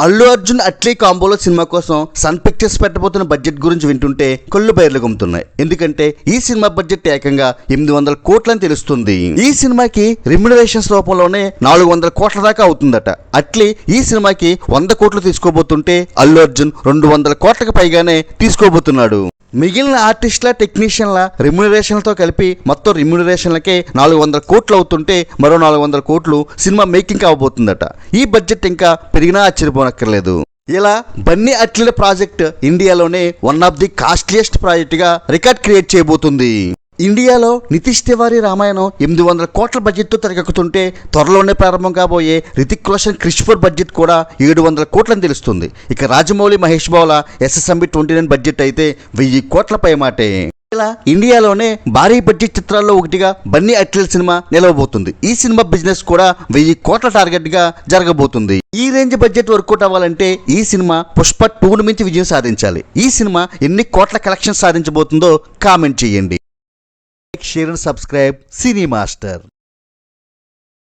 Allu Arjun Atlee కాంబోలో cinema కోసం sun pictures పెట్టబోతున్న budget గురించి వింటుంటే కళ్ళు బయర్లు గమ్ముతున్నాయి. ఎందుకంటే ఈ సినిమా బడ్జెట్ ఏకంగా 800 కోట్లని తెలుస్తుంది. ఈ సినిమాకి రెమ్యునరేషన్స్ రూపంలోనే 400 కోట్ల దాకా అవుతుందట. అట్లీ ఈ సినిమాకి 100 కోట్లు తీసుకోబోతుంటే అల్లు అర్జున్ 200 కోట్లకు పైగానే తీసుకోబోతున్నాడు. మిగిలిన ఆర్టిస్టుల టెక్నీషియన్ల రెమ్యునరేషన్లతో కలిపి మొత్తం రెమ్యునరేషన్లకే 400 కోట్లు అవుతుంటే మరో 400 కోట్లు సినిమా మేకింగ్ అవబోతుందట. ఈ బడ్జెట్ ఇంకా పెరిగినా ఆశ్చర్యపోనక్కర్లేదు. ఇలా బన్నీ అట్లీల ప్రాజెక్ట్ ఇండియాలోనే వన్ ఆఫ్ ది కాస్ట్లీయెస్ట్ ప్రాజెక్టుగా రికార్డ్ క్రియేట్ చేయబోతుంది. ఇండియాలో నితీష్ తివారీ రామాయణం 800 కోట్ల బడ్జెట్తో తెరకెక్కుతుంటే త్వరలోనే ప్రారంభం కాబోయే రితిక్ రోషన్ క్రిష్ 4 బడ్జెట్ కూడా 700 కోట్లని తెలుస్తుంది. ఇక రాజమౌళి మహేష్ బాబుల SSMB 29 బడ్జెట్ అయితే 1000 కోట్ల పైమాటే. ఇలా ఇండియాలోనే భారీ బడ్జెట్ చిత్రాల్లో ఒకటిగా బన్నీ అట్లీల సినిమా నిలవబోతుంది. ఈ సినిమా బిజినెస్ కూడా 1000 కోట్ల టార్గెట్ గా జరగబోతుంది. ఈ రేంజ్ బడ్జెట్ వర్కౌట్ అవ్వాలంటే ఈ సినిమా పుష్ప 2 మించి విజయం సాధించాలి. ఈ సినిమా ఎన్ని కోట్ల కలెక్షన్ సాధించబోతుందో కామెంట్ చేయండి. Share and subscribe cine master.